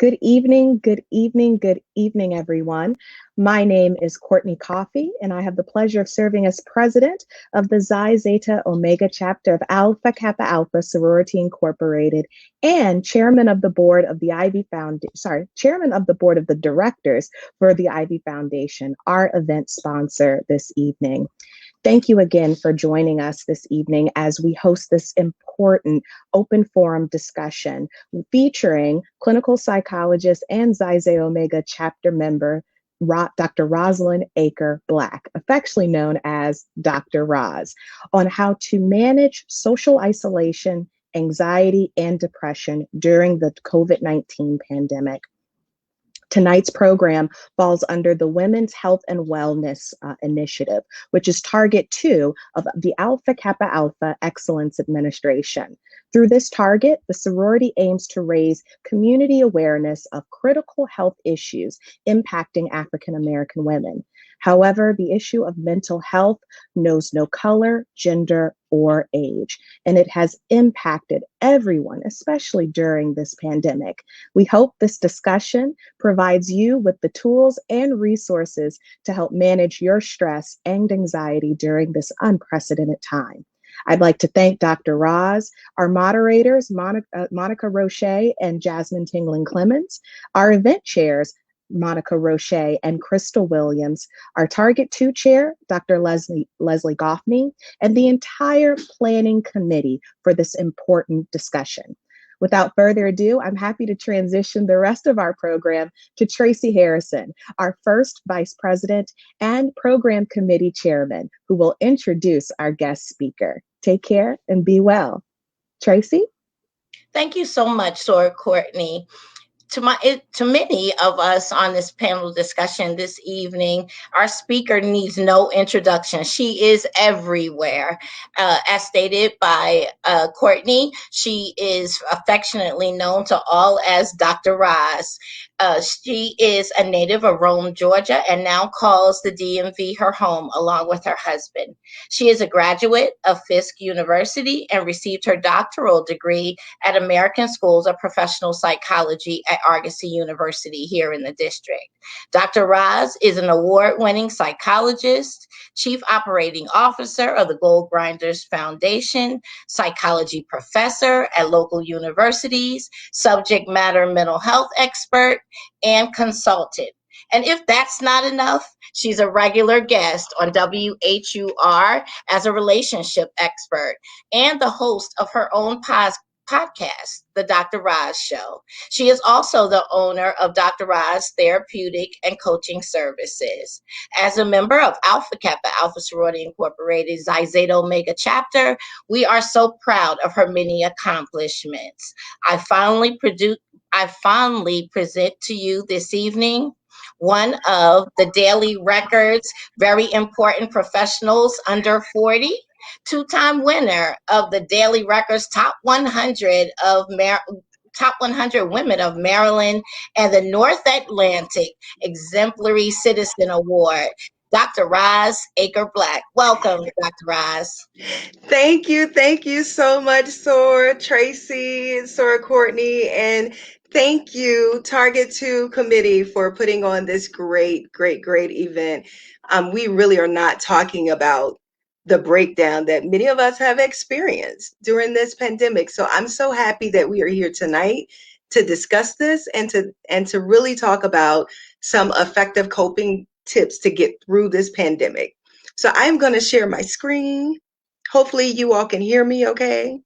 Good evening, everyone. My name is Courtney Coffey, and I have the pleasure of serving as president of the Xi Zeta Omega Chapter of Alpha Kappa Alpha Sorority Incorporated, and chairman of the board of the chairman of the board of the directors for the Ivy Foundation, our event sponsor this evening. Thank you again for joining us this evening as we host this important open forum discussion featuring clinical psychologist and Xi Zeta Omega chapter member, Dr. Roselyn Aker-Black, affectionately known as Dr. Roz, on how to manage social isolation, anxiety, and depression during the COVID-19 pandemic. Tonight's program falls under the Women's Health and Wellness Initiative, which is Target 2 of the Alpha Kappa Alpha Excellence Administration. Through this target, the sorority aims to raise community awareness of critical health issues impacting African American women. However, the issue of mental health knows no color, gender, or age, and it has impacted everyone, especially during this pandemic. We hope this discussion provides you with the tools and resources to help manage your stress and anxiety during this unprecedented time. I'd like to thank Dr. Roz, our moderators, Monica Roche and Jasmine Tingling Clemens, our event chairs, Monica Roche and Crystal Williams, our Target 2 chair, Dr. Leslie Goffney, and the entire planning committee for this important discussion. Without further ado, I'm happy to transition the rest of our program to Tracy Harrison, our first vice president and program committee chairman, who will introduce our guest speaker. Take care and be well. Tracy? Thank you so much, Sora Courtney. To many of us on this panel discussion this evening, our speaker needs no introduction. She is everywhere. As stated by Courtney, she is affectionately known to all as Dr. Roz. She is a native of Rome, Georgia, and now calls the DMV her home along with her husband. She is a graduate of Fisk University and received her doctoral degree at American Schools of Professional Psychology at Argosy University here in the district. Dr. Roz is an award-winning psychologist, chief operating officer of the Gold Grinders Foundation, psychology professor at local universities, subject matter mental health expert, and consultant. And if that's not enough, she's a regular guest on WHUR as a relationship expert and the host of her own podcast, The Dr. Roz Show. She is also the owner of Dr. Roz Therapeutic and Coaching Services. As a member of Alpha Kappa Alpha Sorority Incorporated, Xi Zeta Omega Chapter, we are so proud of her many accomplishments. I fondly present to you this evening one of the Daily Record's very important professionals under 40, two-time winner of the Daily Record's Top 100 Women of Maryland and the North Atlantic Exemplary Citizen Award, Dr. Roz Aker-Black. Welcome, Dr. Roz. Thank you so much, Sora, Tracy, Sora Courtney, and thank you, Target 2 Committee, for putting on this great event. We really are not talking about the breakdown that many of us have experienced during this pandemic. So I'm so happy that we are here tonight to discuss this and to really talk about some effective coping tips to get through this pandemic. So I'm going to share my screen. Hopefully you all can hear me okay.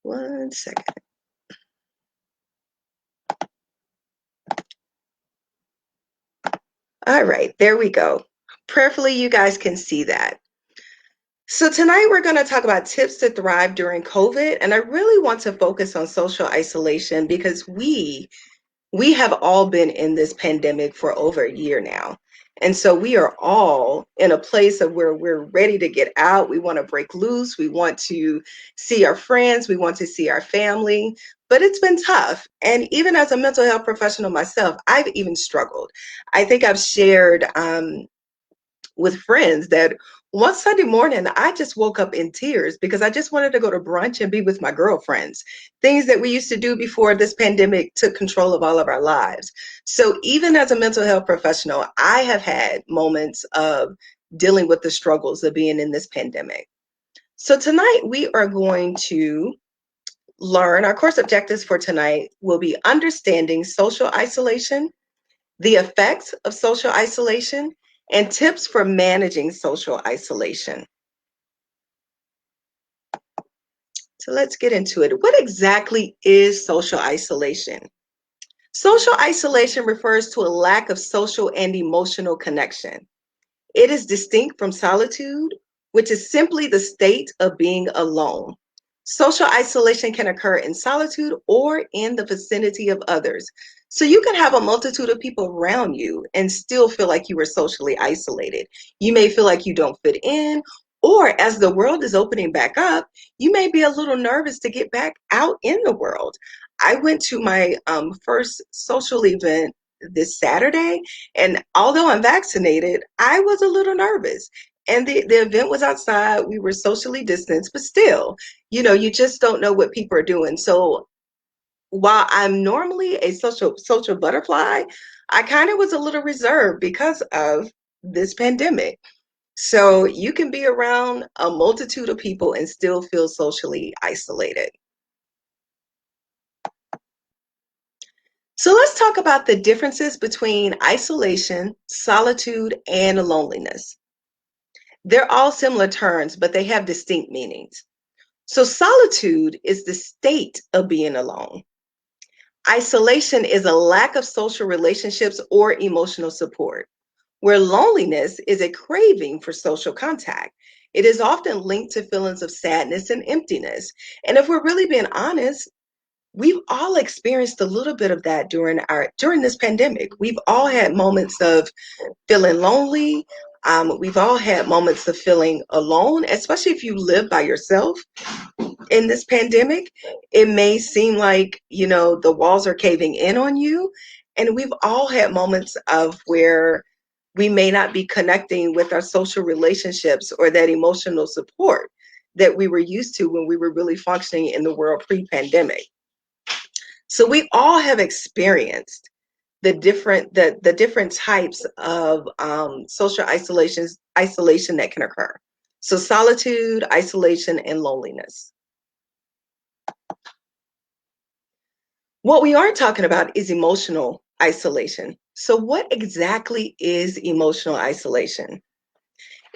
One second. All right, there we go. Prayerfully, you guys can see that. So tonight we're going to talk about tips to thrive during COVID, and I really want to focus on social isolation because we have all been in this pandemic for over a year now. And so we are all in a place of where we're ready to get out. We want to break loose. We want to see our friends. We want to see our family. But it's been tough. And even as a mental health professional myself, I've even struggled. I think I've shared with friends that One Sunday morning, I just woke up in tears because I just wanted to go to brunch and be with my girlfriends, things that we used to do before this pandemic took control of all of our lives. So even as a mental health professional, I have had moments of dealing with the struggles of being in this pandemic. So tonight we are going to learn, our course objectives for tonight will be understanding social isolation, the effects of social isolation, and tips for managing social isolation. So let's get into it. What exactly is social isolation? Social isolation refers to a lack of social and emotional connection. It is distinct from solitude, which is simply the state of being alone. Social isolation can occur in solitude or in the vicinity of others. So you can have a multitude of people around you and still feel like you were socially isolated. You may feel like you don't fit in, or as the world is opening back up, you may be a little nervous to get back out in the world. I went to my first social event this Saturday, and although I'm vaccinated, I was a little nervous. And the event was outside. We were socially distanced, but still, you just don't know what people are doing. So while I'm normally a social butterfly, I kind of was a little reserved because of this pandemic. So you can be around a multitude of people and still feel socially isolated. So let's talk about the differences between isolation, solitude, and loneliness. They're all similar terms, but they have distinct meanings. So solitude is the state of being alone. Isolation is a lack of social relationships or emotional support, where loneliness is a craving for social contact. It is often linked to feelings of sadness and emptiness. And if we're really being honest, we've all experienced a little bit of that during this pandemic. We've all had moments of feeling lonely. We've all had moments of feeling alone, especially if you live by yourself in this pandemic. It may seem like, the walls are caving in on you. And we've all had moments of where we may not be connecting with our social relationships or that emotional support that we were used to when we were really functioning in the world pre-pandemic. So we all have experienced the different types of social isolation that can occur. So solitude, isolation, and loneliness. What we aren't talking about is emotional isolation. So what exactly is emotional isolation?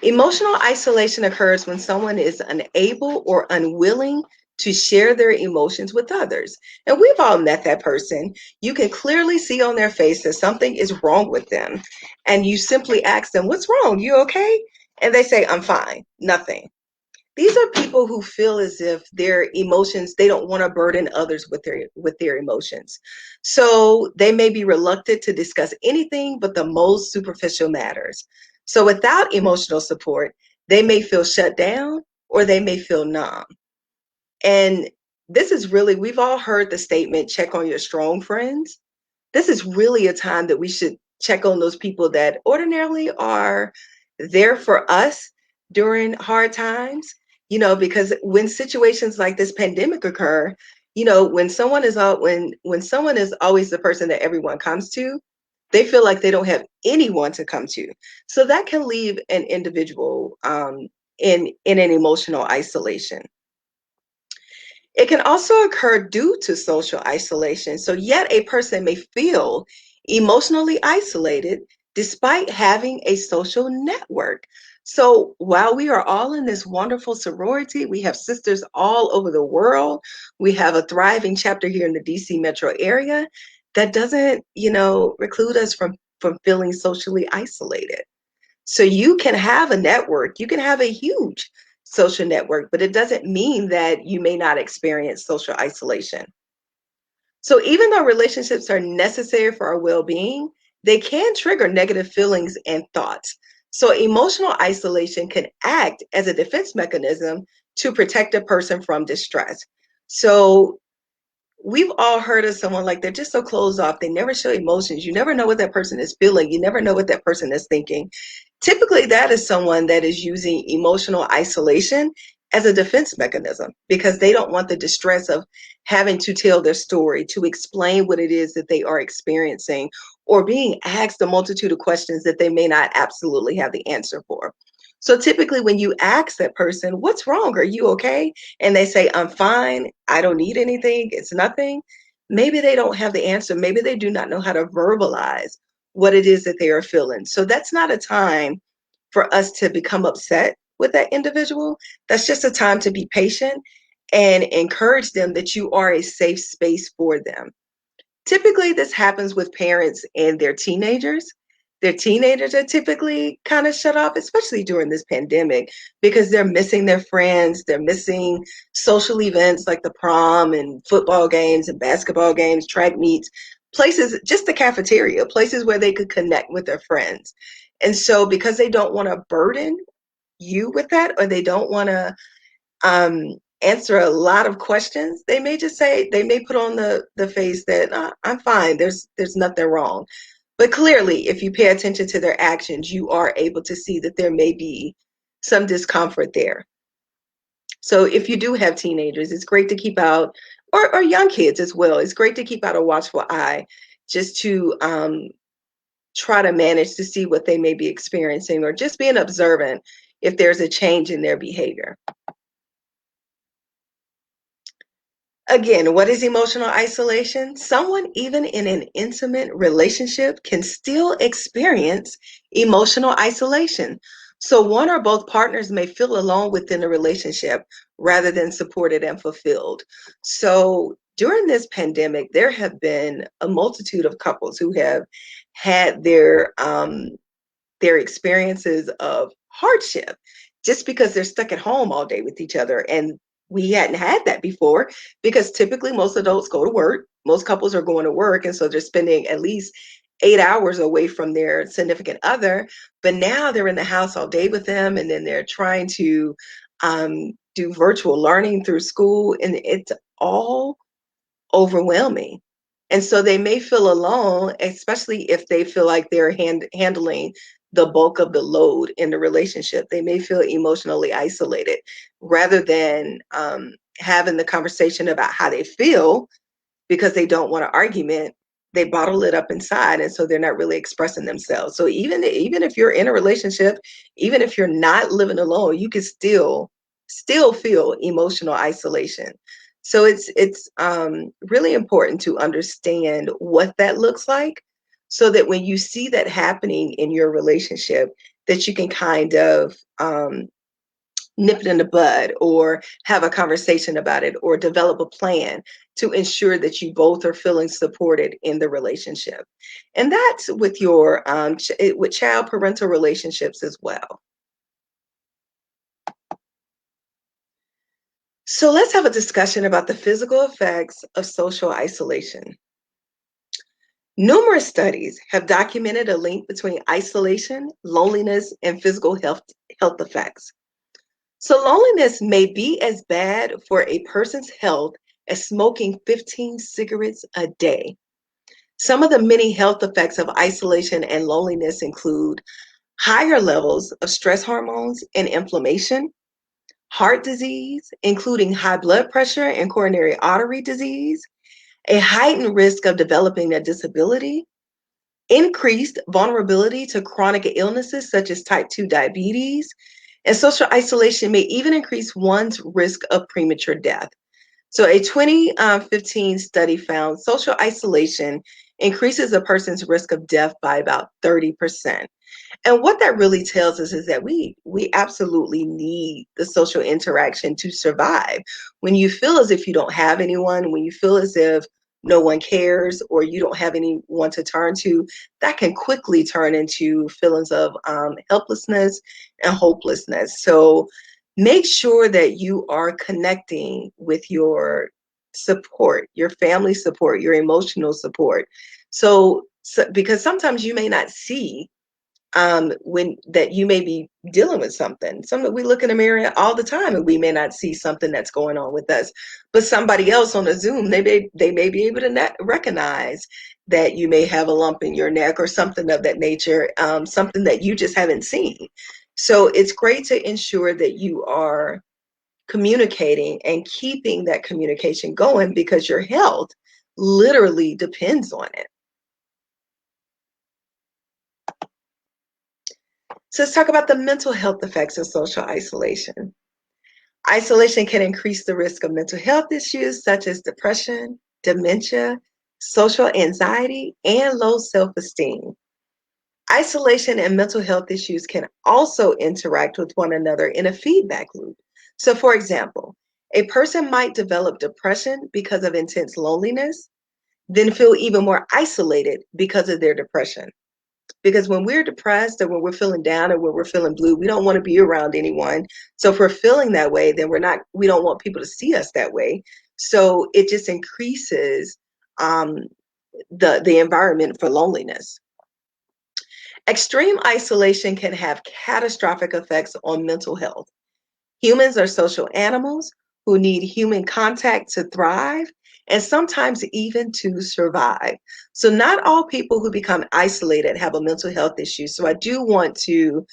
Emotional isolation occurs when someone is unable or unwilling to share their emotions with others. And we've all met that person. You can clearly see on their face that something is wrong with them. And you simply ask them, "What's wrong? You okay?" And they say, "I'm fine, nothing." These are people who feel as if their emotions, they don't want to burden others with their emotions. So they may be reluctant to discuss anything but the most superficial matters. So without emotional support, they may feel shut down or they may feel numb. And this is really, we've all heard the statement, check on your strong friends. This is really a time that we should check on those people that ordinarily are there for us during hard times, because when situations like this pandemic occur, when someone is out, when someone is always the person that everyone comes to, they feel like they don't have anyone to come to. So that can leave an individual in an emotional isolation. It can also occur due to social isolation. So, yet a person may feel emotionally isolated despite having a social network. So, while we are all in this wonderful sorority, we have sisters all over the world. We have a thriving chapter here in the DC metro area. That doesn't, reclude us from feeling socially isolated. So you can have a network, you can have a huge social network, but it doesn't mean that you may not experience social isolation. So even though relationships are necessary for our well-being, they can trigger negative feelings and thoughts. So emotional isolation can act as a defense mechanism to protect a person from distress. So we've all heard of someone like they're just so closed off. They never show emotions. You never know what that person is feeling. You never know what that person is thinking. Typically, that is someone that is using emotional isolation as a defense mechanism because they don't want the distress of having to tell their story, to explain what it is that they are experiencing, or being asked a multitude of questions that they may not absolutely have the answer for. So typically, when you ask that person, "What's wrong? Are you okay?" and they say, "I'm fine. I don't need anything. It's nothing." Maybe they don't have the answer. Maybe they do not know how to verbalize what it is that they are feeling. So that's not a time for us to become upset with that individual. That's just a time to be patient and encourage them that you are a safe space for them. Typically, this happens with parents and their teenagers. Their teenagers are typically kind of shut off, especially during this pandemic, because they're missing their friends. They're missing social events like the prom and football games and basketball games, track meets, places, just the cafeteria, places where they could connect with their friends. And so, because they don't want to burden you with that, or they don't want to answer a lot of questions, they may just say, they may put on the face that I'm fine, there's nothing wrong. But clearly, if you pay attention to their actions, you are able to see that there may be some discomfort there. So if you do have teenagers, it's great to keep out, or young kids as well, it's great to keep out a watchful eye just to try to manage to see what they may be experiencing, or just being observant if there's a change in their behavior. Again, what is emotional isolation? Someone, even in an intimate relationship, can still experience emotional isolation. So, one or both partners may feel alone within the relationship rather than supported and fulfilled. So, during this pandemic, there have been a multitude of couples who have had their experiences of hardship just because they're stuck at home all day with each other. And we hadn't had that before because typically most adults go to work. Most couples are going to work. And so they're spending at least 8 hours away from their significant other. But now they're in the house all day with them. And then they're trying to do virtual learning through school. And it's all overwhelming. And so they may feel alone, especially if they feel like they're handling the bulk of the load in the relationship. They may feel emotionally isolated rather than having the conversation about how they feel because they don't want an argument. They bottle it up inside, and so they're not really expressing themselves. So even if you're in a relationship, even if you're not living alone, you can still feel emotional isolation. So it's really important to understand what that looks like, so that when you see that happening in your relationship, that you can kind of nip it in the bud, or have a conversation about it, or develop a plan to ensure that you both are feeling supported in the relationship. And that's with your with child parental relationships as well. So let's have a discussion about the physical effects of social isolation. Numerous studies have documented a link between isolation, loneliness, and physical health effects. So loneliness may be as bad for a person's health as smoking 15 cigarettes a day. Some of the many health effects of isolation and loneliness include higher levels of stress hormones and inflammation, heart disease, including high blood pressure and coronary artery disease, a heightened risk of developing a disability, increased vulnerability to chronic illnesses such as type 2 diabetes, and social isolation may even increase one's risk of premature death. So a 2015 study found social isolation increases a person's risk of death by about 30%. And what that really tells us is that we absolutely need the social interaction to survive. When you feel as if you don't have anyone, when you feel as if no one cares, or you don't have anyone to turn to, that can quickly turn into feelings of helplessness and hopelessness. So make sure that you are connecting with your support, your family support, your emotional support. So because sometimes you may not see when that you may be dealing with something that we look in the mirror all the time and we may not see something that's going on with us, but somebody else on a Zoom, they may be able to recognize that you may have a lump in your neck or something of that nature, something that you just haven't seen. So it's great to ensure that you are communicating and keeping that communication going, because your health literally depends on it. So let's talk about the mental health effects of social isolation. Isolation can increase the risk of mental health issues such as depression, dementia, social anxiety, and low self-esteem. Isolation and mental health issues can also interact with one another in a feedback loop. So, for example, a person might develop depression because of intense loneliness, then feel even more isolated because of their depression. Because when we're depressed or when we're feeling down or when we're feeling blue, we don't want to be around anyone. So if we're feeling that way, then we don't want people to see us that way. So it just increases the environment for loneliness. Extreme isolation can have catastrophic effects on mental health. Humans are social animals who need human contact to thrive and sometimes even to survive. So not all people who become isolated have a mental health issue. So I do want to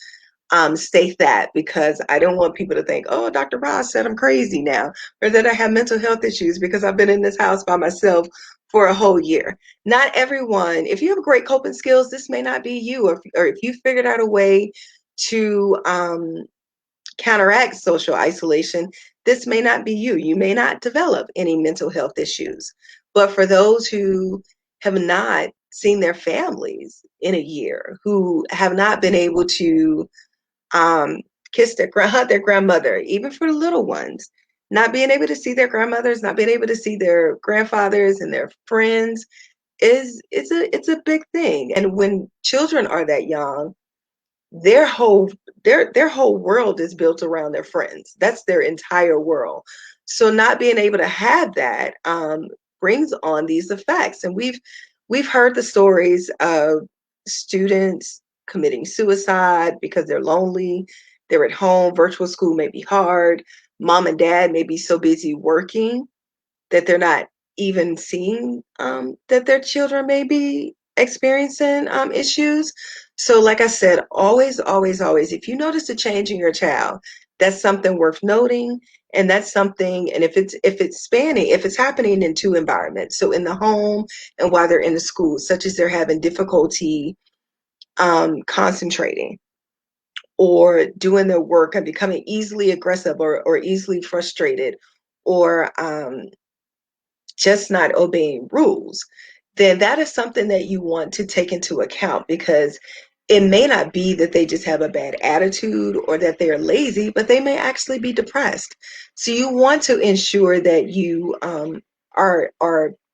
state that, because I don't want people to think, oh, Dr. Ross said I'm crazy now, or that I have mental health issues because I've been in this house by myself for a whole year. Not everyone, if you have great coping skills, this may not be you, or if you figured out a way to counteract social isolation, this may not be you. You may not develop any mental health issues. But for those who have not seen their families in a year, who have not been able to kiss hug their grandmother, even for the little ones, not being able to see their grandmothers, not being able to see their grandfathers and their friends, it's a big thing. And when children are that young, their whole world is built around their friends. That's their entire world. So not being able to have that brings on these effects. And we've heard the stories of students committing suicide because they're lonely, they're at home, virtual school may be hard, mom and dad may be so busy working that they're not even seeing that their children may be experiencing issues. So like I said, always, always, always, if you notice a change in your child, that's something worth noting. And that's something, and if it's happening in two environments, so in the home and while they're in the school, such as they're having difficulty concentrating or doing their work and becoming easily aggressive or easily frustrated, or just not obeying rules, then that is something that you want to take into account, because it may not be that they just have a bad attitude or that they are lazy, but they may actually be depressed. So you want to ensure that you are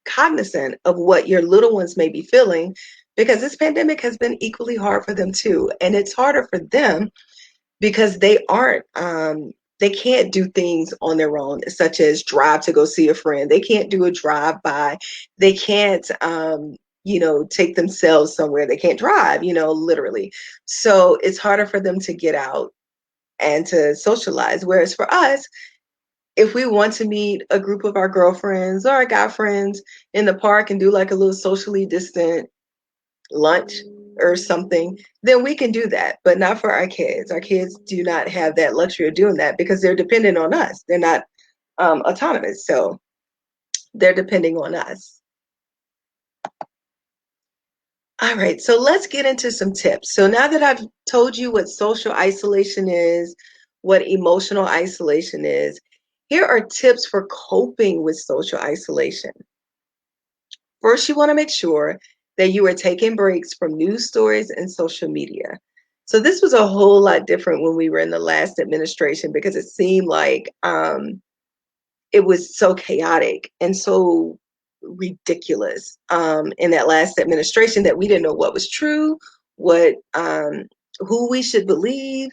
cognizant of what your little ones may be feeling, because this pandemic has been equally hard for them too. And it's harder for them because they can't do things on their own, such as drive to go see a friend. They can't do a drive by. They can't take themselves somewhere. They can't drive, literally. So it's harder for them to get out and to socialize. Whereas for us, if we want to meet a group of our girlfriends or our guy friends in the park and do like a little socially distant lunch or something, then we can do that, but not for our kids. Our kids do not have that luxury of doing that because they're dependent on us. They're not autonomous, so they're depending on us. All right, so let's get into some tips. So now that I've told you what social isolation is, what emotional isolation is, here are tips for coping with social isolation. First, you want to make sure that you are taking breaks from news stories and social media. So this was a whole lot different when we were in the last administration, because it seemed like it was so chaotic and so ridiculous in that last administration that we didn't know what was true, who we should believe,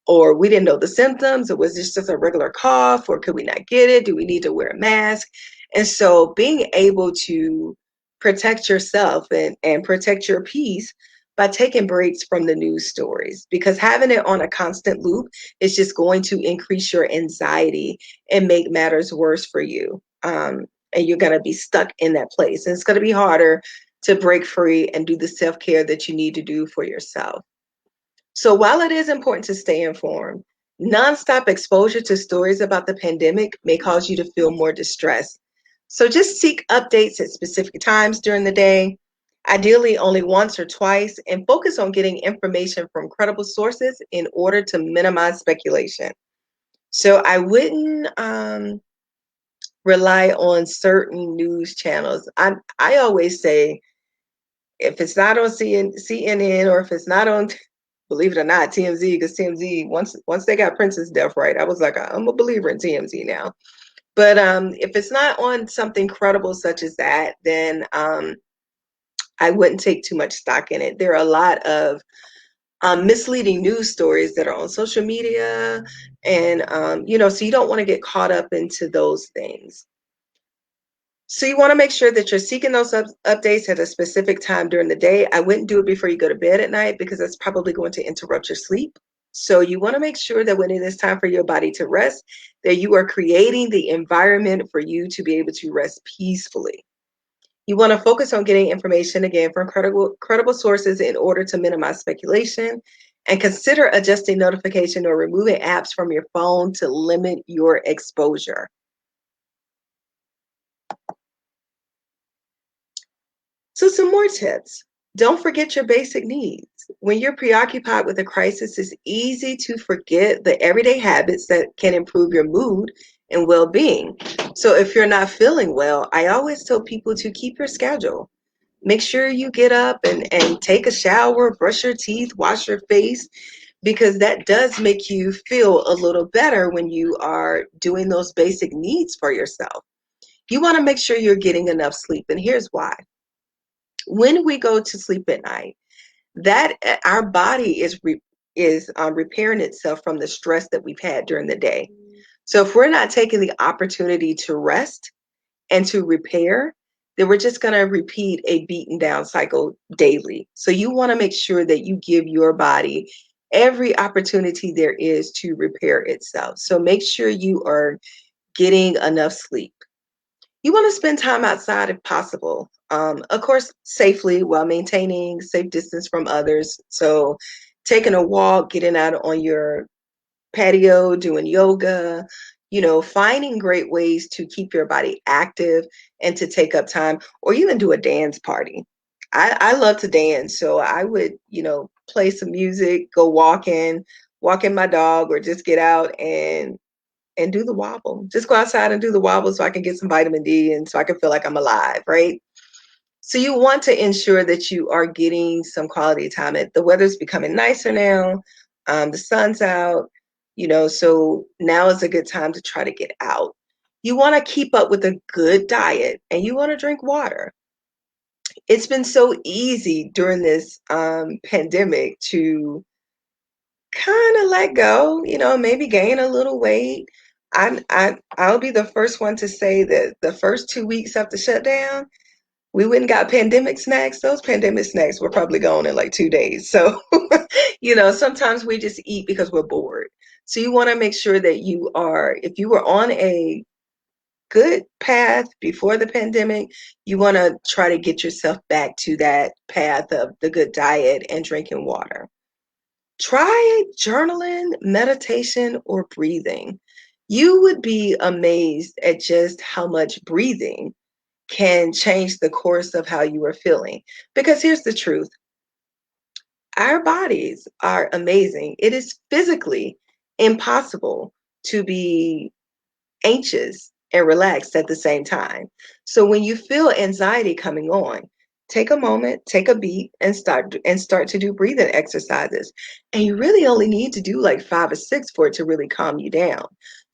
or we didn't know the symptoms. It was just a regular cough, or could we not get it? Do we need to wear a mask? And so being able to protect yourself and protect your peace by taking breaks from the news stories, because having it on a constant loop is just going to increase your anxiety and make matters worse for you. And you're going to be stuck in that place. And it's going to be harder to break free and do the self-care that you need to do for yourself. So while it is important to stay informed, nonstop exposure to stories about the pandemic may cause you to feel more distressed. So just seek updates at specific times during the day, ideally only once or twice, and focus on getting information from credible sources in order to minimize speculation. So I wouldn't rely on certain news channels. I always say, if it's not on CNN, or if it's not on, believe it or not, TMZ, because TMZ, once they got Prince's death right, I was like, I'm a believer in TMZ now. But if it's not on something credible such as that, then I wouldn't take too much stock in it. There are a lot of misleading news stories that are on social media, and so you don't want to get caught up into those things. So you want to make sure that you're seeking those updates at a specific time during the day. I wouldn't do it before you go to bed at night, because that's probably going to interrupt your sleep. So you want to make sure that when it is time for your body to rest, that you are creating the environment for you to be able to rest peacefully. You want to focus on getting information, again, from credible sources in order to minimize speculation, and consider adjusting notification or removing apps from your phone to limit your exposure. So some more tips. Don't forget your basic needs. When you're preoccupied with a crisis, it's easy to forget the everyday habits that can improve your mood and well-being. So if you're not feeling well, I always tell people to keep your schedule. Make sure you get up and take a shower, brush your teeth, wash your face, because that does make you feel a little better when you are doing those basic needs for yourself. You want to make sure you're getting enough sleep, and here's why. When we go to sleep at night, that our body is repairing itself from the stress that we've had during the day. So if we're not taking the opportunity to rest and to repair, then we're just going to repeat a beaten down cycle daily. So you want to make sure that you give your body every opportunity there is to repair itself. So make sure you are getting enough sleep. You want to spend time outside if possible. Of course, safely, while maintaining safe distance from others. So taking a walk, getting out on your patio, doing yoga, finding great ways to keep your body active and to take up time, or even do a dance party. I love to dance, so I would, play some music, go walking my dog, or just get out and do the wobble. Just go outside and do the wobble so I can get some vitamin D and so I can feel like I'm alive, right? So you want to ensure that you are getting some quality time. The weather's becoming nicer now. The sun's out, so now is a good time to try to get out. You want to keep up with a good diet, and you want to drink water. It's been so easy during this pandemic to kind of let go, maybe gain a little weight. I'll be the first one to say that the first 2 weeks after shutdown, we went and got pandemic snacks. Those pandemic snacks were probably gone in like 2 days. So, sometimes we just eat because we're bored. So you want to make sure that if you were on a good path before the pandemic, you want to try to get yourself back to that path of the good diet and drinking water. Try journaling, meditation, or breathing. You would be amazed at just how much breathing can change the course of how you are feeling. Because here's the truth. Our bodies are amazing. It is physically impossible to be anxious and relaxed at the same time. So when you feel anxiety coming on, take a moment, take a beat, and start to do breathing exercises. And you really only need to do like 5 or 6 for it to really calm you down.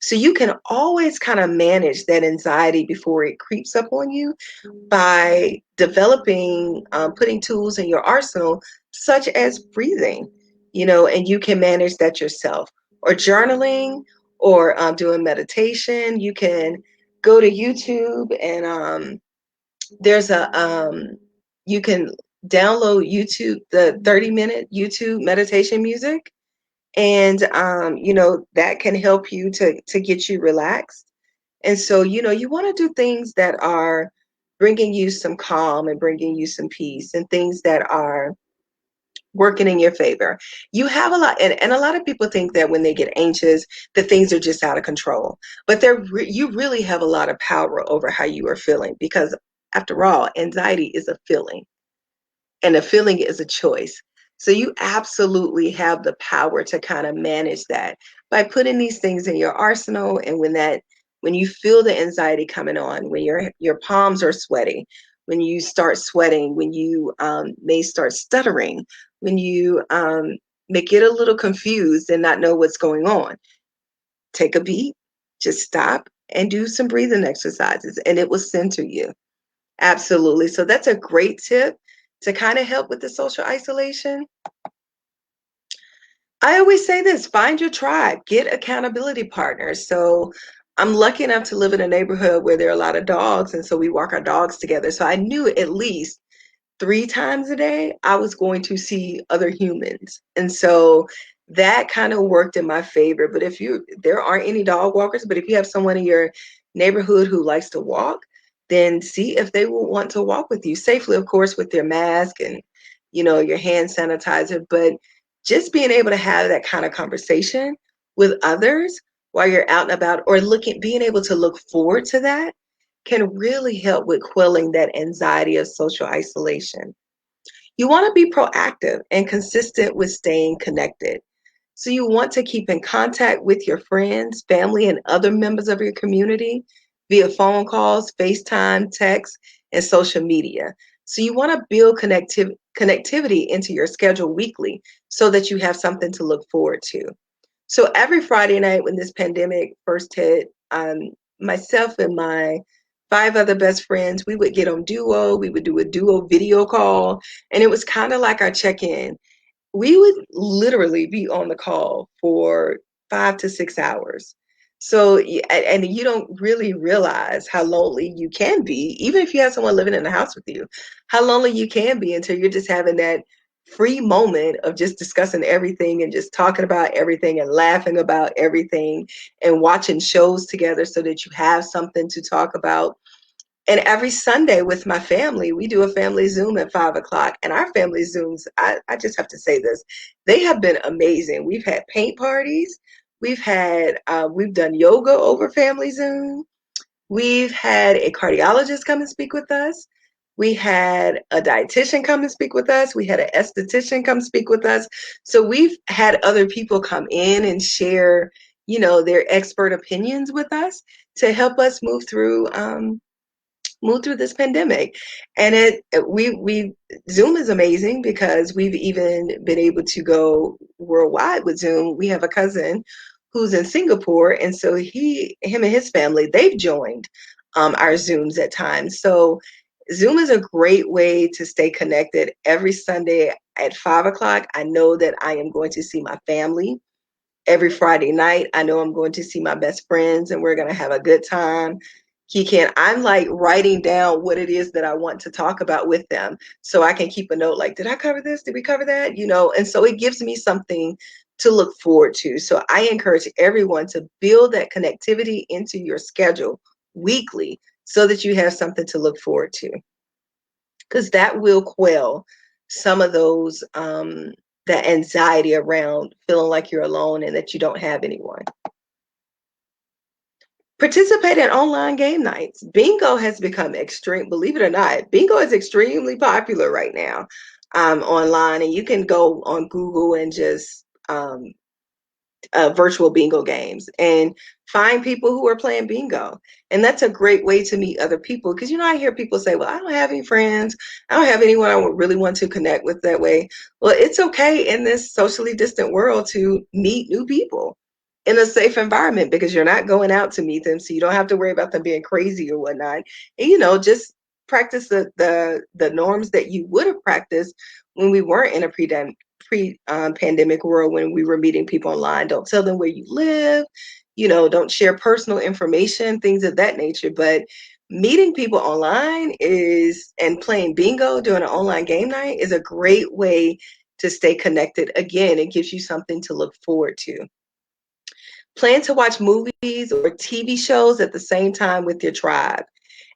So you can always kind of manage that anxiety before it creeps up on you by developing, putting tools in your arsenal, such as breathing, and you can manage that yourself, or journaling, or doing meditation. You can go to YouTube, and there's you can download YouTube, the 30-minute YouTube meditation music. And, that can help you to get you relaxed. And so, you want to do things that are bringing you some calm and bringing you some peace, and things that are working in your favor. You have a lot, and a lot of people think that when they get anxious, that things are just out of control. But you really have a lot of power over how you are feeling, because after all, anxiety is a feeling, and a feeling is a choice. So you absolutely have the power to kind of manage that by putting these things in your arsenal. And when you feel the anxiety coming on, when your palms are sweaty, when you start sweating, when you may start stuttering, when you may get a little confused and not know what's going on, take a beat, just stop and do some breathing exercises, and it will center you. Absolutely. So that's a great tip to kind of help with the social isolation. I always say this: find your tribe, get accountability partners. So I'm lucky enough to live in a neighborhood where there are a lot of dogs. And so we walk our dogs together. So I knew at least 3 times a day I was going to see other humans. And so that kind of worked in my favor. But there aren't any dog walkers, but if you have someone in your neighborhood who likes to walk, then see if they will want to walk with you safely, of course, with their mask and, your hand sanitizer. But just being able to have that kind of conversation with others while you're out and about, or being able to look forward to that, can really help with quelling that anxiety of social isolation. You want to be proactive and consistent with staying connected. So you want to keep in contact with your friends, family, and other members of your community via phone calls, FaceTime, text, and social media. So you want to build connectivity into your schedule weekly so that you have something to look forward to. So every Friday night when this pandemic first hit, myself and my 5 other best friends, we would get on Duo. We would do a Duo video call, and it was kind of like our check-in. We would literally be on the call for 5 to 6 hours. So, and you don't really realize how lonely you can be, even if you have someone living in the house with you, how lonely you can be until you're just having that free moment of just discussing everything and just talking about everything and laughing about everything and watching shows together so that you have something to talk about. And every Sunday with my family, we do a family Zoom at 5 o'clock. And our family Zooms, I just have to say this, they have been amazing. We've had paint parties. We've done yoga over family Zoom. We've had a cardiologist come and speak with us. We had a dietitian come and speak with us. We had an esthetician come speak with us. So we've had other people come in and share, their expert opinions with us to help us move through this pandemic. And we Zoom is amazing because we've even been able to go worldwide with Zoom. We have a cousin who's in Singapore, and so him and his family, they've joined our Zooms at times. So Zoom is a great way to stay connected. Every Sunday at 5 o'clock, I know that I am going to see my family. Every Friday night, I know I'm going to see my best friends, and we're going to have a good time. I'm like writing down what it is that I want to talk about with them so I can keep a note like, did I cover this? Did we cover that? And so it gives me something to look forward to. So I encourage everyone to build that connectivity into your schedule weekly so that you have something to look forward to, because that will quell some of that anxiety around feeling like you're alone and that you don't have anyone. Participate in online game nights. Bingo has become believe it or not, bingo is extremely popular right now online. And you can go on Google and just virtual bingo games and find people who are playing bingo. And that's a great way to meet other people. Because, I hear people say, well, I don't have any friends. I don't have anyone I would really want to connect with that way. Well, it's okay in this socially distant world to meet new people in a safe environment, because you're not going out to meet them. So you don't have to worry about them being crazy or whatnot. And, just practice the norms that you would have practiced when we weren't in a pre-pandemic world, when we were meeting people online. Don't tell them where you live, don't share personal information, things of that nature. But Meeting people online and playing bingo during an online game night is a great way to stay connected. Again, it gives you something to look forward to. Plan to watch movies or TV shows at the same time with your tribe.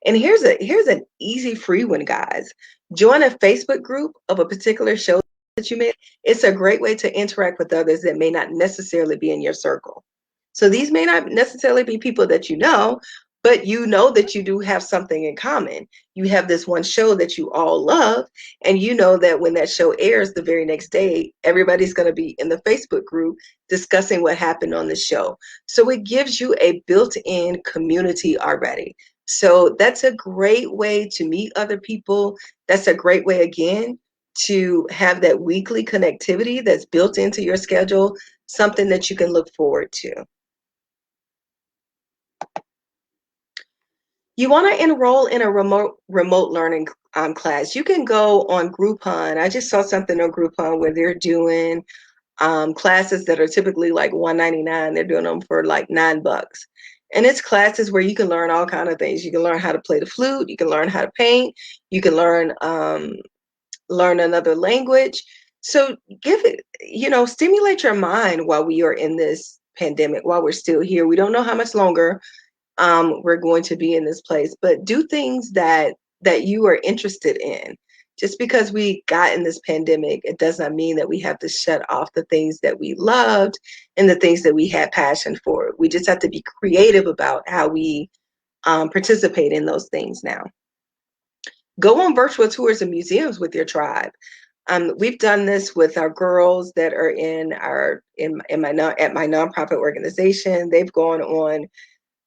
And here's an easy free one, guys. Join a Facebook group of a particular show that you made. It's a great way to interact with others that may not necessarily be in your circle. So these may not necessarily be people that you know, but you know that you do have something in common. You have this one show that you all love, and you know that when that show airs the very next day, everybody's going to be in the Facebook group discussing what happened on the show. So it gives you a built-in community already. So that's a great way to meet other people. That's a great way, again, to have that weekly connectivity that's built into your schedule, something that you can look forward to. You want to enroll in a remote learning class. You can go on Groupon. I just saw something on Groupon where they're doing classes that are typically like $1.99. They're doing them for like $9. And it's classes where you can learn all kinds of things. You can learn how to play the flute. You can learn how to paint. You can learn another language. So stimulate your mind while we are in this pandemic, while we're still here. We don't know how much longer we're going to be in this place, but do things that you are interested in. Just because we got in this pandemic, it does not mean that we have to shut off the things that we loved and the things that we had passion for. We just have to be creative about how we participate in those things now. Go on virtual tours of museums with your tribe. We've done this with our girls that are at my nonprofit organization. They've gone on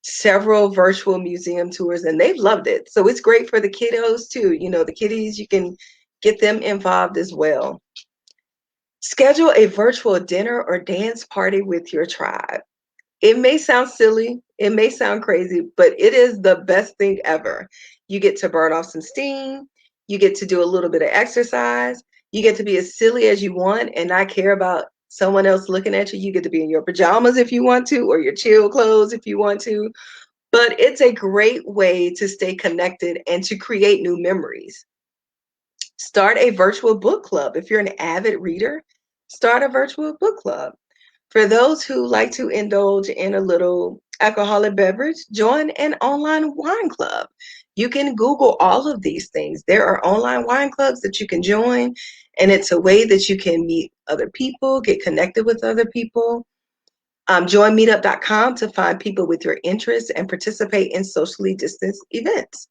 several virtual museum tours and they've loved it. So it's great for the kiddos too. The kiddies, you can get them involved as well. Schedule a virtual dinner or dance party with your tribe. It may sound silly, it may sound crazy, but it is the best thing ever. You get to burn off some steam, you get to do a little bit of exercise, you get to be as silly as you want and not care about someone else looking at you. You get to be in your pajamas if you want to, or your chill clothes if you want to. But it's a great way to stay connected and to create new memories. Start a virtual book club. If you're an avid reader, start a virtual book club. For those who like to indulge in a little alcoholic beverage, join an online wine club. You can Google all of these things. There are online wine clubs that you can join, and it's a way that you can meet other people, get connected with other people. Join meetup.com to find people with your interests and participate in socially distanced events.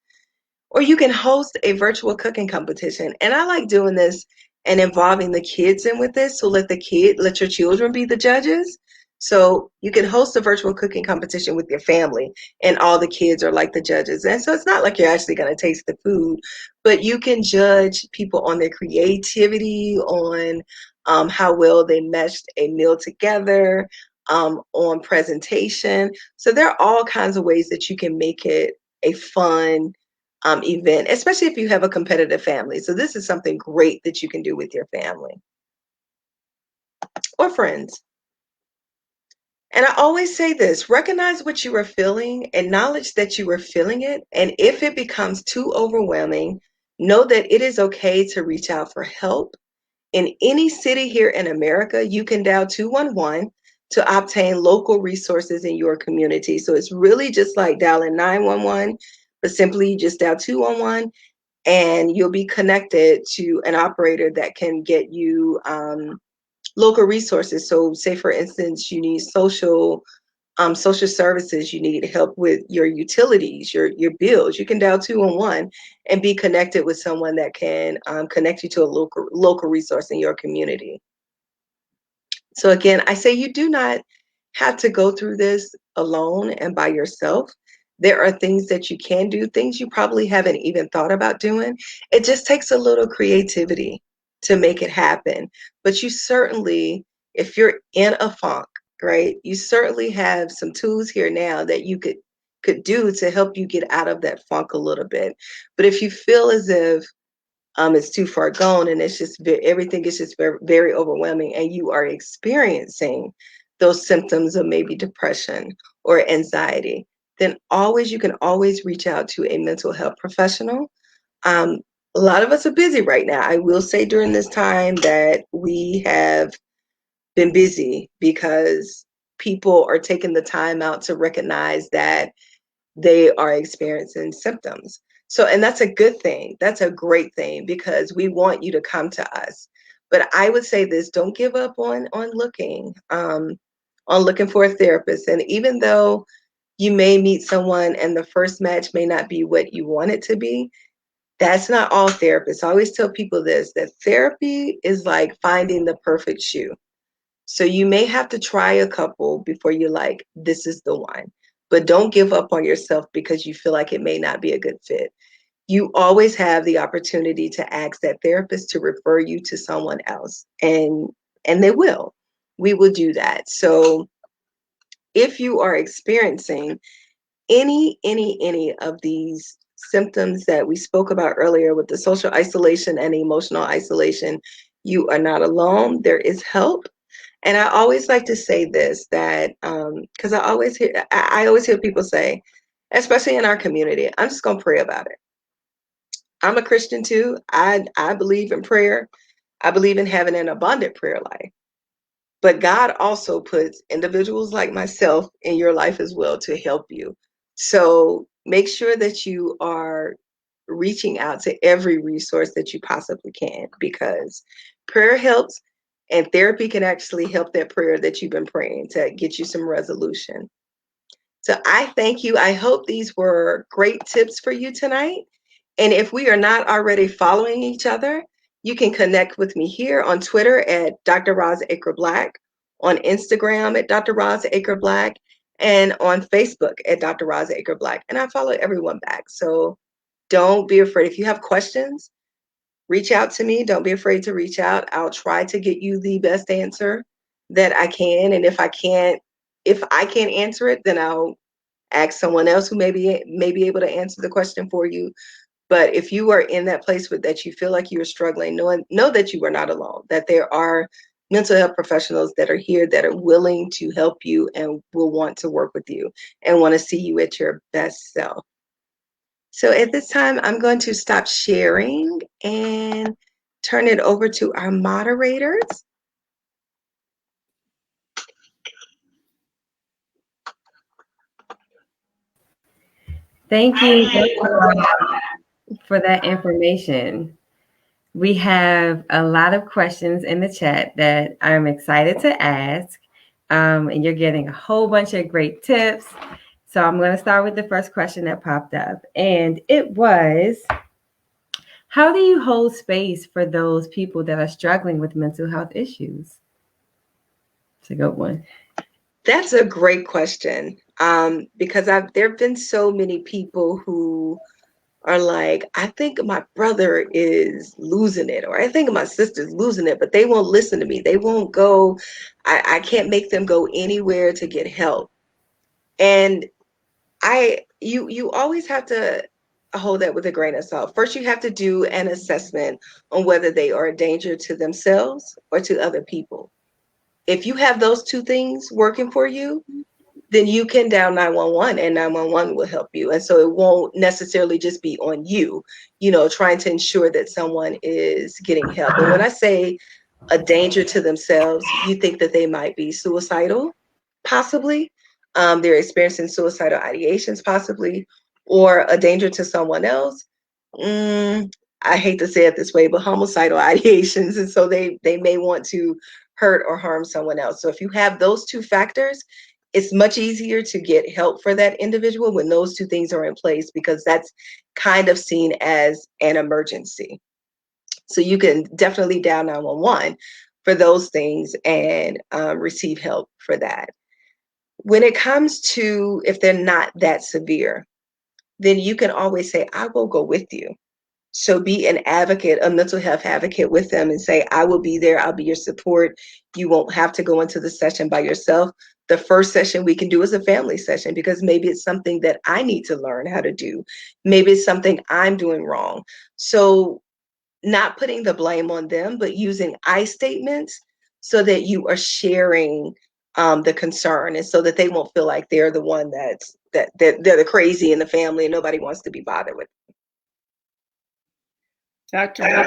Or you can host a virtual cooking competition. And I like doing this and involving the kids in with this. So let your children be the judges. So you can host a virtual cooking competition with your family and all the kids are like the judges. And so it's not like you're actually going to taste the food, but you can judge people on their creativity, on how well they meshed a meal together, on presentation. So there are all kinds of ways that you can make it a fun event, especially if you have a competitive family. So this is something great that you can do with your family or friends. And I always say this: recognize what you are feeling, acknowledge that you are feeling it, and if it becomes too overwhelming, know that it is okay to reach out for help. In any city here in America, you can dial 211 to obtain local resources in your community. So it's really just like dialing 911, but simply just dial 211 and you'll be connected to an operator that can get you local resources. So say, for instance, you need social services, you need help with your utilities, your bills. You can dial 211 and be connected with someone that can connect you to a local resource in your community. So again, I say you do not have to go through this alone and by yourself. There are things that you can do, things you probably haven't even thought about doing. It just takes a little creativity to make it happen. But you certainly, if you're in a funk, right, you certainly have some tools here now that you could do to help you get out of that funk a little bit. But if you feel as if it's too far gone and it's just everything is just very, very overwhelming and you are experiencing those symptoms of maybe depression or anxiety, then you can always reach out to a mental health professional. A lot of us are busy right now. I will say during this time that we have been busy because people are taking the time out to recognize that they are experiencing symptoms. So, and that's a good thing. That's a great thing because we want you to come to us. But I would say this: don't give up on looking for a therapist. And even though you may meet someone and the first match may not be what you want it to be, that's not all therapists. I always tell people this: that therapy is like finding the perfect shoe. So you may have to try a couple before you're like, this is the one. But don't give up on yourself because you feel like it may not be a good fit. You always have the opportunity to ask that therapist to refer you to someone else. And they will. We will do that. So if you are experiencing any of these symptoms that we spoke about earlier with the social isolation and emotional isolation, you are not alone. There is help. And I always like to say this, that because I always hear people say, especially in our community, I'm just gonna pray about it. I'm a Christian too. I believe in prayer. I believe in having an abundant prayer life. But God also puts individuals like myself in your life as well to help you. So make sure that you are reaching out to every resource that you possibly can, because prayer helps, and therapy can actually help that prayer that you've been praying to get you some resolution. So I thank you. I hope these were great tips for you tonight. And if we are not already following each other, you can connect with me here on Twitter at Dr. Roz Aker-Black, on Instagram at Dr. Roz Aker-Black, and on Facebook at Dr. Roz Aker-Black. And I follow everyone back. So don't be afraid. If you have questions, reach out to me. Don't be afraid to reach out. I'll try to get you the best answer that I can. And if I can't answer it, then I'll ask someone else who may be able to answer the question for you. But if you are in that place that you feel like you are struggling, know that you are not alone, that there are mental health professionals that are here that are willing to help you and will want to work with you and want to see you at your best self. So at this time, I'm going to stop sharing and turn it over to our moderators. Thank you for that information. We have a lot of questions in the chat that I'm excited to ask, and you're getting a whole bunch of great tips. So I'm going to start with the first question that popped up, and it was, how do you hold space for those people that are struggling with mental health issues? It's a good one. That's a great question, because there have been so many people who are like, I think my brother is losing it, or I think my sister's losing it, but they won't listen to me. They won't go. I can't make them go anywhere to get help. And you always have to hold that with a grain of salt. First, you have to do an assessment on whether they are a danger to themselves or to other people. If you have those two things working for you, then you can dial 911 and 911 will help you. And so it won't necessarily just be on you, trying to ensure that someone is getting help. And when I say a danger to themselves, you think that they might be suicidal, possibly. They're experiencing suicidal ideations, possibly, or a danger to someone else. I hate to say it this way, but homicidal ideations. And so they may want to hurt or harm someone else. So if you have those two factors, it's much easier to get help for that individual when those two things are in place, because that's kind of seen as an emergency. So you can definitely dial 911 for those things and receive help for that. When it comes to if they're not that severe, then you can always say, I will go with you. So be an advocate, a mental health advocate with them, and say, I will be there. I'll be your support. You won't have to go into the session by yourself. The first session we can do is a family session, because maybe it's something that I need to learn how to do. Maybe it's something I'm doing wrong. So not putting the blame on them, but using I statements so that you are sharing the concern, and so that they won't feel like they're the one that's that they're the crazy in the family and nobody wants to be bothered with. Dr. I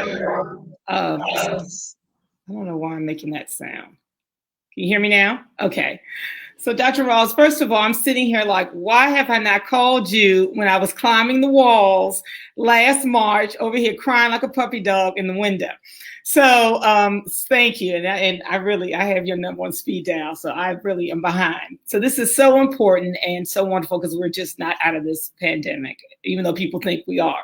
don't know why I'm making that sound. Can you hear me now? Okay. So Dr. Rawls, first of all, I'm sitting here like, why have I not called you when I was climbing the walls last March over here crying like a puppy dog in the window? So thank you. And I have your number on speed dial. So I really am behind. So this is so important and so wonderful because we're just not out of this pandemic, even though people think we are.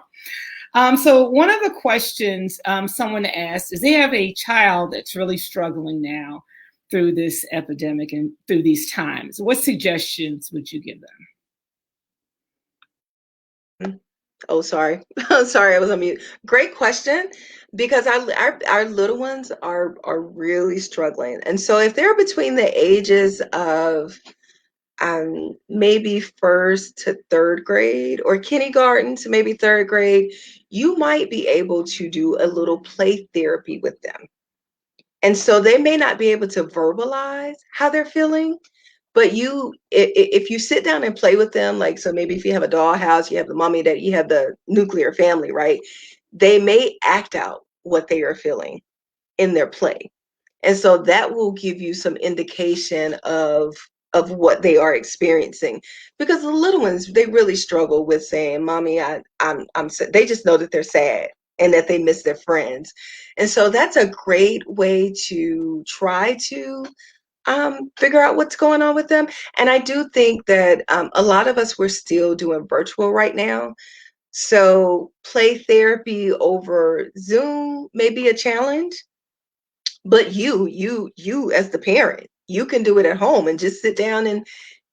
So one of the questions someone asked is they have a child that's really struggling now through this epidemic and through these times. What suggestions would you give them? Oh, sorry. Sorry, I was on mute. Great question, because our little ones are really struggling. And so if they're between the ages of maybe 1st to 3rd grade or kindergarten to maybe 3rd grade, you might be able to do a little play therapy with them. And so they may not be able to verbalize how they're feeling, but if you sit down and play with them, like, so maybe if you have a dollhouse, you have the mommy, that you have the nuclear family, right? They may act out what they are feeling in their play. And so that will give you some indication of what they are experiencing, because the little ones, they really struggle with saying, "Mommy, I'm sad." They just know that they're sad and that they miss their friends. And so that's a great way to try to figure out what's going on with them. And I do think that a lot of us, we're still doing virtual right now. So play therapy over Zoom may be a challenge, but you as the parent, you can do it at home and just sit down, and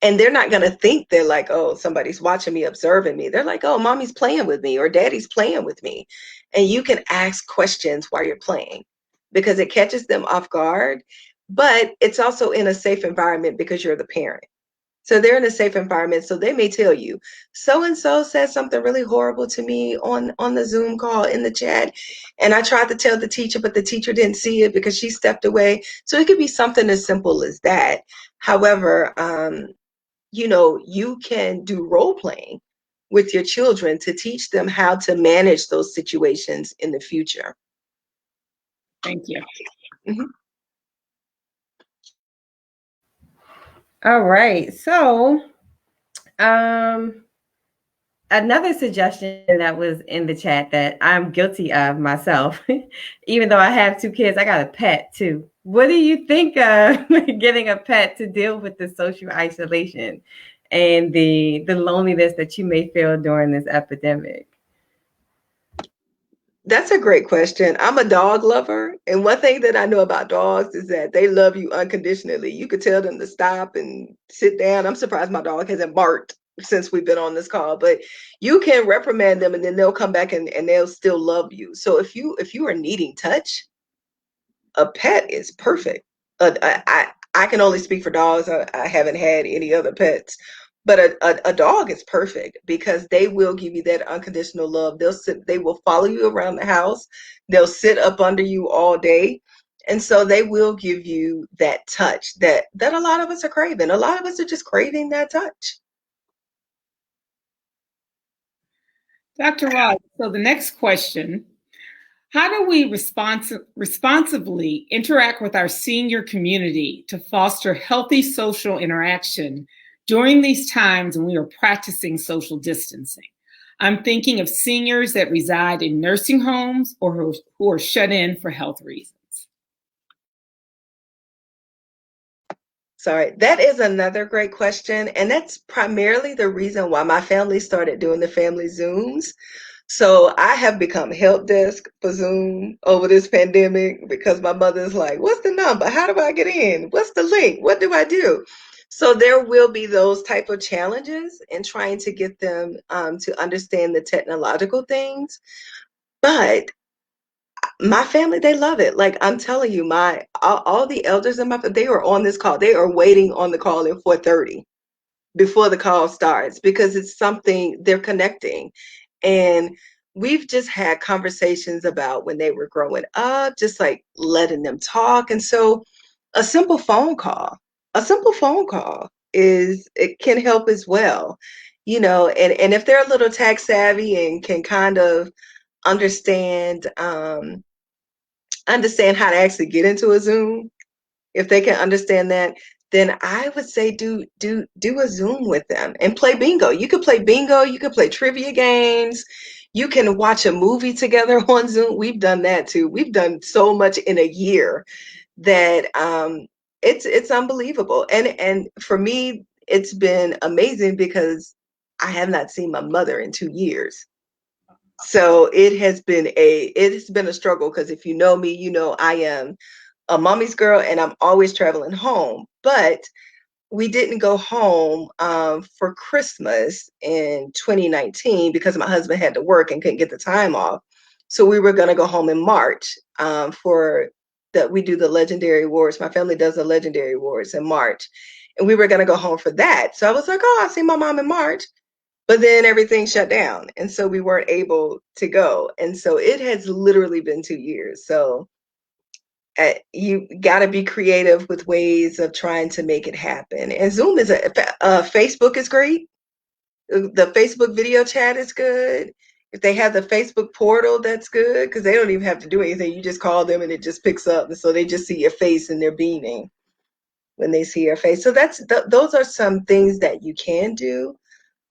they're not going to think they're like, oh, somebody's watching me, observing me. They're like, oh, mommy's playing with me or daddy's playing with me. And you can ask questions while you're playing, because it catches them off guard, but it's also in a safe environment because you're the parent. So they're in a safe environment. So they may tell you, so-and-so said something really horrible to me on the Zoom call in the chat. And I tried to tell the teacher, but the teacher didn't see it because she stepped away. So it could be something as simple as that. However, you can do role playing with your children to teach them how to manage those situations in the future. Thank you. Mm-hmm. All right. So another suggestion that was in the chat that I'm guilty of myself, even though I have 2 kids, I got a pet too. What do you think of getting a pet to deal with the social isolation and the loneliness that you may feel during this epidemic? That's a great question. I'm a dog lover. And one thing that I know about dogs is that they love you unconditionally. You could tell them to stop and sit down. I'm surprised my dog hasn't barked since we've been on this call, but you can reprimand them and then they'll come back and they'll still love you. So if you are needing touch, a pet is perfect. I can only speak for dogs. I haven't had any other pets. But a dog is perfect because they will give you that unconditional love. They will follow you around the house. They'll sit up under you all day. And so they will give you that touch that a lot of us are craving. A lot of us are just craving that touch. Dr. Ross, so the next question, how do we responsibly interact with our senior community to foster healthy social interaction during these times when we are practicing social distancing? I'm thinking of seniors that reside in nursing homes or who are shut in for health reasons. Sorry, that is another great question. And that's primarily the reason why my family started doing the family Zooms. So I have become help desk for Zoom over this pandemic because my mother's like, what's the number? How do I get in? What's the link? What do I do? So there will be those type of challenges in trying to get them to understand the technological things. But my family, they love it. Like I'm telling you, all the elders in my family, they are on this call. They are waiting on the call at 4:30 before the call starts because it's something they're connecting. And we've just had conversations about when they were growing up, just like letting them talk. And so a simple phone call it can help as well, you know, and if they're a little tech savvy and can kind of understand understand how to actually get into a Zoom, if they can understand that, then I would say do a Zoom with them and play bingo. You could play bingo, you could play trivia games, you can watch a movie together on Zoom. We've done that too. We've done so much in a year that it's unbelievable. And for me, it's been amazing because I have not seen my mother in 2 years. So it's been a struggle, because if you know me, you know I am a mommy's girl and I'm always traveling home. But we didn't go home for Christmas in 2019 because my husband had to work and couldn't get the time off. So we were going to go home in March for that. We do the Legendary Awards. My family does the Legendary Awards in March. And we were going to go home for that. So I was like, oh, I'll see my mom in March. But then everything shut down. And so we weren't able to go. And so it has literally been 2 years. So you got to be creative with ways of trying to make it happen. And Zoom is Facebook is great. The Facebook video chat is good. If they have the Facebook portal, that's good, because they don't even have to do anything. You just call them and it just picks up. And so they just see your face and they're beaming when they see your face. So those are some things that you can do.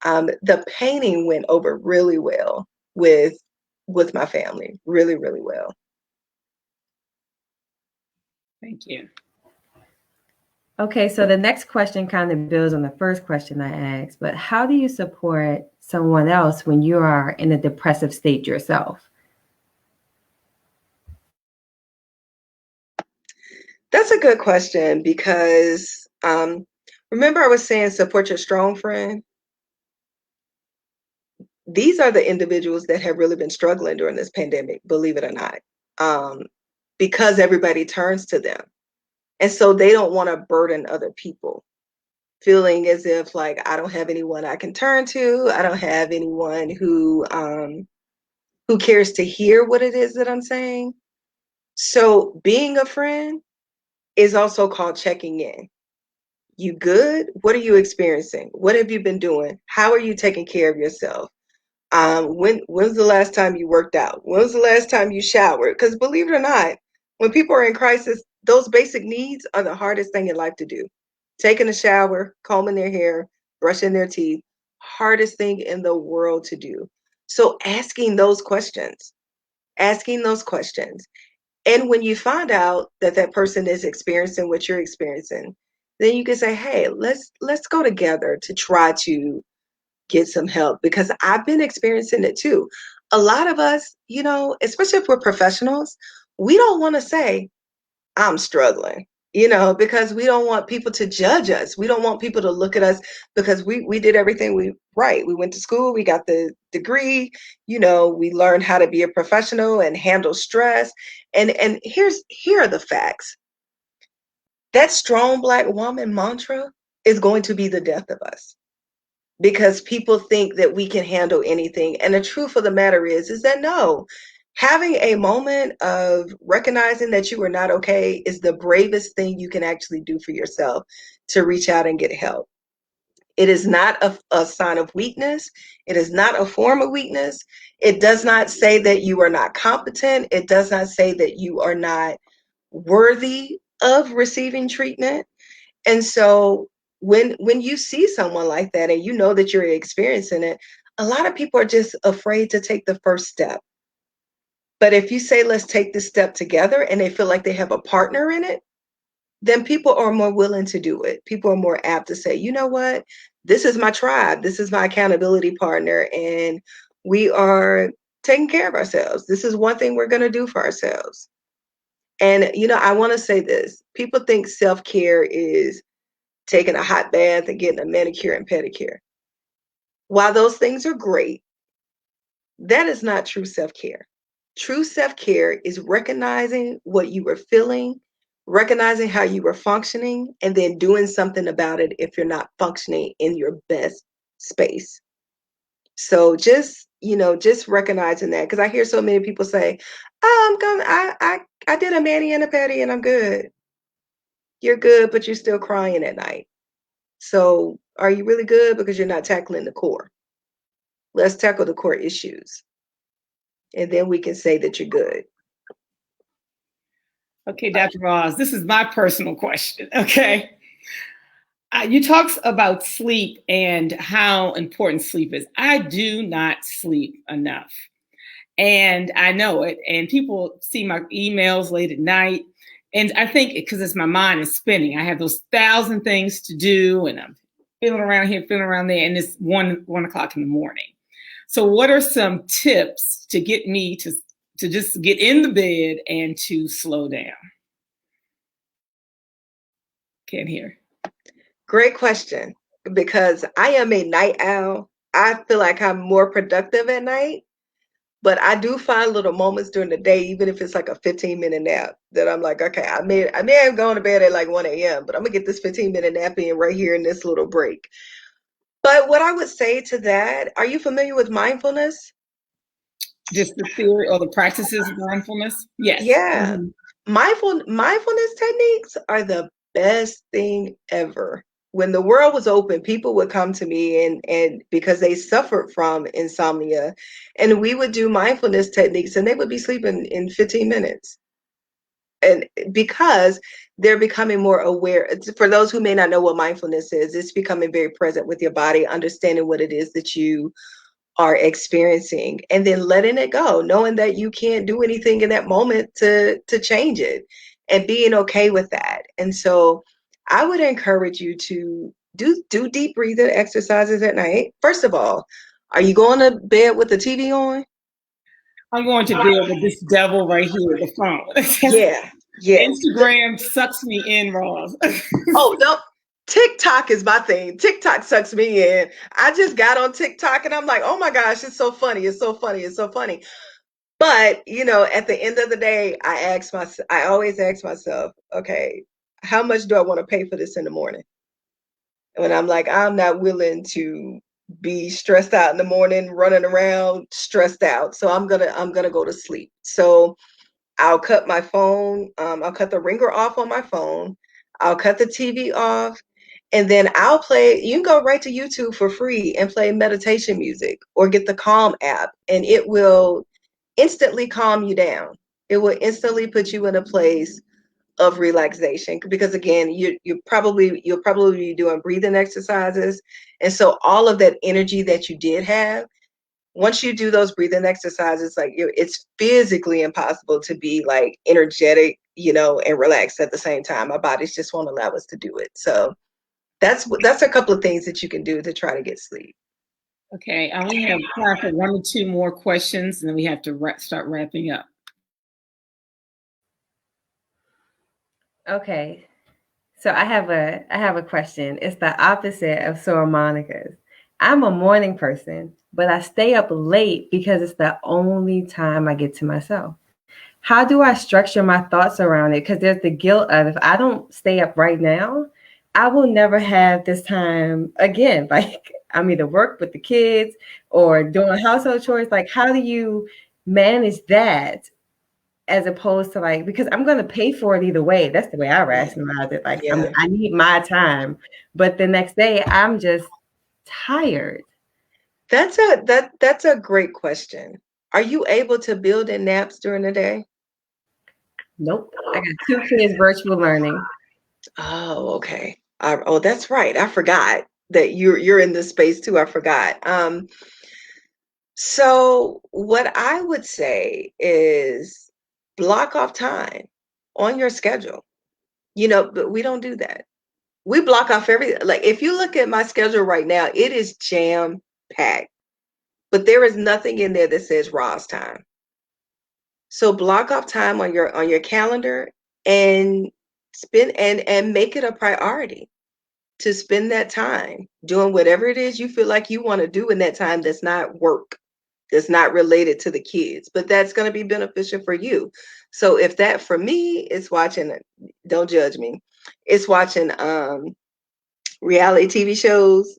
The painting went over really well with my family, really, really well. Thank you. Okay, so the next question kind of builds on the first question I asked, but how do you support someone else when you are in a depressive state yourself? That's a good question, because remember I was saying support your strong friend? These are the individuals that have really been struggling during this pandemic, believe it or not, because everybody turns to them. And so they don't want to burden other people, feeling as if like, I don't have anyone I can turn to. I don't have anyone who cares to hear what it is that I'm saying. So being a friend is also called checking in. You good? What are you experiencing? What have you been doing? How are you taking care of yourself? When's the last time you worked out? When's the last time you showered? Because believe it or not, when people are in crisis, those basic needs are the hardest thing in life to do. Taking a shower, combing their hair, brushing their teeth, hardest thing in the world to do. So asking those questions. And when you find out that that person is experiencing what you're experiencing, then you can say, hey, let's go together to try to get some help, because I've been experiencing it too. A lot of us, you know, especially if we're professionals, we don't want to say, I'm struggling, you know, because we don't want people to judge us. We don't want people to look at us, because we did everything right. We went to school, we got the degree, you know, we learned how to be a professional and handle stress. And here are the facts. That strong Black woman mantra is going to be the death of us, because people think that we can handle anything. And the truth of the matter is that no, having a moment of recognizing that you are not okay is the bravest thing you can actually do for yourself, to reach out and get help. It is not a sign of weakness. It is not a form of weakness. It does not say that you are not competent. It does not say that you are not worthy of receiving treatment. And so when you see someone like that and you know that you're experiencing it, a lot of people are just afraid to take the first step. But if you say, let's take this step together, and they feel like they have a partner in it, then people are more willing to do it. People are more apt to say, you know what, this is my tribe, this is my accountability partner, and we are taking care of ourselves. This is one thing we're going to do for ourselves. And, you know, I want to say this. People think self-care is taking a hot bath and getting a manicure and pedicure. While those things are great, that is not true self-care. True self-care is recognizing what you were feeling, recognizing how you were functioning, and then doing something about it if you're not functioning in your best space. So just, you know, just recognizing that, because I hear so many people say, oh, I did a mani and a pedi and I'm good. You're good, but you're still crying at night. So are you really good? Because you're not tackling the core. Let's tackle the core issues. And then we can say that you're good. Okay, Dr. Ross, this is my personal question. Okay. You talked about sleep and how important sleep is. I do not sleep enough. And I know it. And people see my emails late at night. And I think because my mind is spinning. I have those 1,000 things to do, and I'm feeling around here, feeling around there, and it's 1 o'clock in the morning. So what are some tips to get me to just get in the bed and to slow down? Can't hear. Great question, because I am a night owl. I feel like I'm more productive at night, but I do find little moments during the day, even if it's like a 15-minute nap, that I'm like, okay, I may have gone to bed at like 1 a.m., but I'm gonna get this 15-minute nap in right here in this little break. But what I would say to that, are you familiar with mindfulness? Just the theory or the practices of mindfulness? Yes. Yeah. Mindfulness techniques are the best thing ever. When the world was open, people would come to me and because they suffered from insomnia, and we would do mindfulness techniques and they would be sleeping in 15 minutes. And because they're becoming more aware, for those who may not know what mindfulness is, it's becoming very present with your body, understanding what it is that you are experiencing, and then letting it go, knowing that you can't do anything in that moment to change it, and being okay with that. And so I would encourage you to do deep breathing exercises at night. First of all, are you going to bed with the TV on? I'm going to bed with this devil right here, the phone. Yeah. Instagram sucks me in, Ross. Oh, no. TikTok is my thing. TikTok sucks me in. I just got on TikTok and I'm like, oh my gosh, it's so funny. It's so funny. It's so funny. But, at the end of the day, I always ask myself, okay, how much do I want to pay for this in the morning? When I'm like, I'm not willing to be stressed out in the morning, running around stressed out. So I'm gonna go to sleep. So I'll cut my phone, I'll cut the ringer off on my phone, I'll cut the TV off, and then you can go right to YouTube for free and play meditation music or get the Calm app, and it will instantly calm you down. It will instantly put you in a place of relaxation, because again, you'll probably be doing breathing exercises. And so all of that energy that you did have, once you do those breathing exercises, like it's physically impossible to be like energetic, and relaxed at the same time. Our bodies just won't allow us to do it. So that's a couple of things that you can do to try to get sleep. Okay, I only have time for 1 or 2 more questions, and then we have to start wrapping up. Okay, so I have a question. It's the opposite of Sora Monica's. I'm a morning person, but I stay up late because it's the only time I get to myself. How do I structure my thoughts around it? Because there's the guilt of, if I don't stay up right now, I will never have this time again. Like, I'm either work with the kids or doing household chores. Like, how do you manage that, as opposed to, like, because I'm going to pay for it either way. That's the way I rationalize it. Like, Yeah. I need my time, but the next day I'm just tired. That's a great question. Are you able to build in naps during the day? Nope. I got 2 kids virtual learning. Oh, okay. Oh, that's right. I forgot that you're in this space too. I forgot. So what I would say is block off time on your schedule. But we don't do that. We block off like if you look at my schedule right now, it is jam packed, but there is nothing in there that says Ross time. So block off time on your calendar and spend and make it a priority to spend that time doing whatever it is you feel like you want to do in that time, that's not work, that's not related to the kids, but that's going to be beneficial for you. So if that, for me, it's watching, don't judge me, it's watching reality TV shows.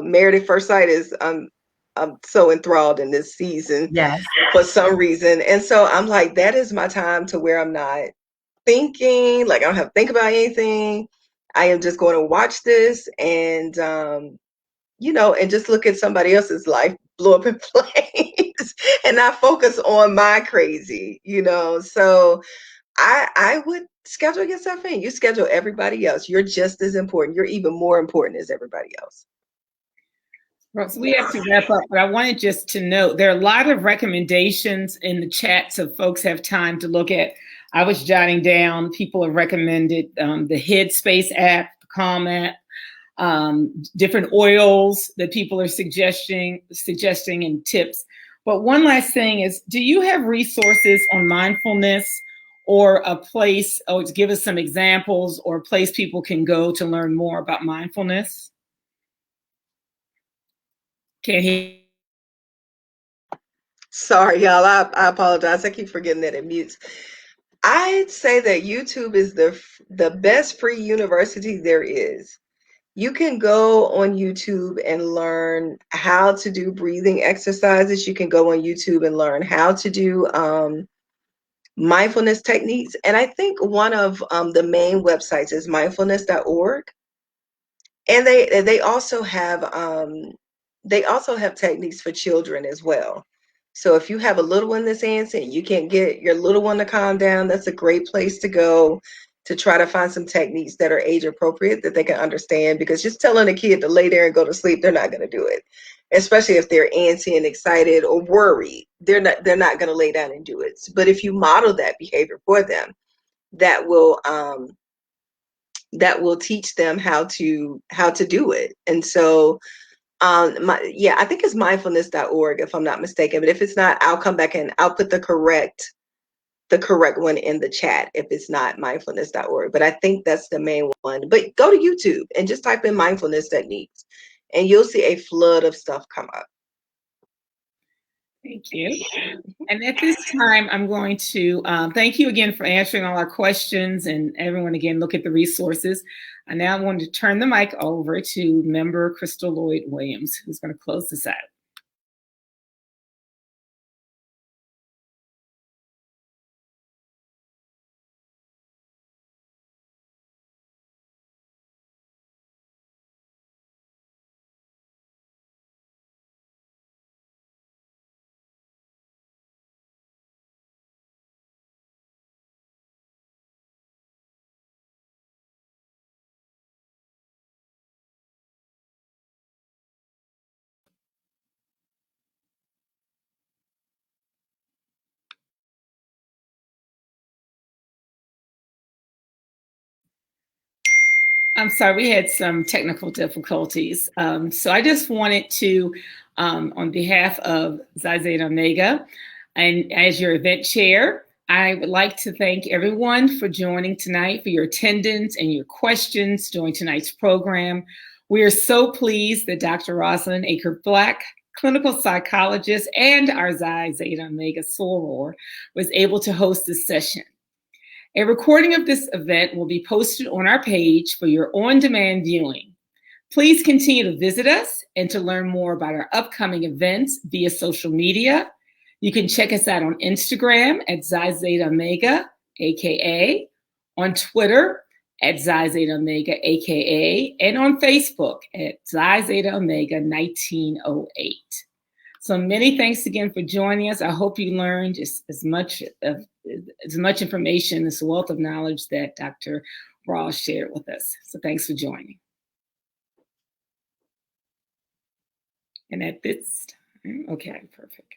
Married at First Sight is I'm so enthralled in this season. Yes. For some reason. And so I'm like, that is my time to where I'm not thinking, like I don't have to think about anything. I am just going to watch this and, and just look at somebody else's life blow up in flames and not focus on my crazy, So I would schedule yourself in. You schedule everybody else. You're just as important. You're even more important as everybody else. Rose, we have to wrap up, but I wanted just to note there are a lot of recommendations in the chat, so folks have time to look at. I was jotting down, people have recommended the Headspace app, the Calm app, different oils that people are suggesting and tips. But one last thing is, do you have resources on mindfulness or a place, or to give us some examples, or a place people can go to learn more about mindfulness? Can't hear. Sorry, y'all. I apologize. I keep forgetting that it mutes. I'd say that YouTube is the best free university there is. You can go on YouTube and learn how to do breathing exercises. You can go on YouTube and learn how to do mindfulness techniques. And I think one of the main websites is mindfulness.org. And they also have techniques for children as well. So if you have a little one that's antsy and you can't get your little one to calm down, that's a great place to go to try to find some techniques that are age appropriate that they can understand, because just telling a kid to lay there and go to sleep, they're not going to do it. Especially if they're antsy and excited or worried, they're not going to lay down and do it. But if you model that behavior for them, that will teach them how to do it. And so I think it's mindfulness.org if I'm not mistaken, but if it's not, I'll come back and I'll put the correct one in the chat if it's not mindfulness.org, but I think that's the main one. But go to YouTube and just type in mindfulness techniques and you'll see a flood of stuff come up. Thank you. And at this time, I'm going to thank you again for answering all our questions, and everyone again, look at the resources. I now want to turn the mic over to member Crystal Lloyd Williams, who's going to close this out. I'm sorry, we had some technical difficulties. So I just wanted to, on behalf of Xi Zeta Omega, and as your event chair, I would like to thank everyone for joining tonight, for your attendance and your questions during tonight's program. We are so pleased that Dr. Roselyn Aker-Black, clinical psychologist and our Xi Zeta Omega soror, was able to host this session. A recording of this event will be posted on our page for your on-demand viewing. Please continue to visit us and to learn more about our upcoming events via social media. You can check us out on Instagram at Xi Zeta Omega, AKA, on Twitter at Xi Zeta Omega, AKA, and on Facebook at Xi Zeta Omega 1908. So many thanks again for joining us. I hope you learned as much information, this wealth of knowledge that Dr. Ross shared with us. So thanks for joining. And at this time, okay, perfect.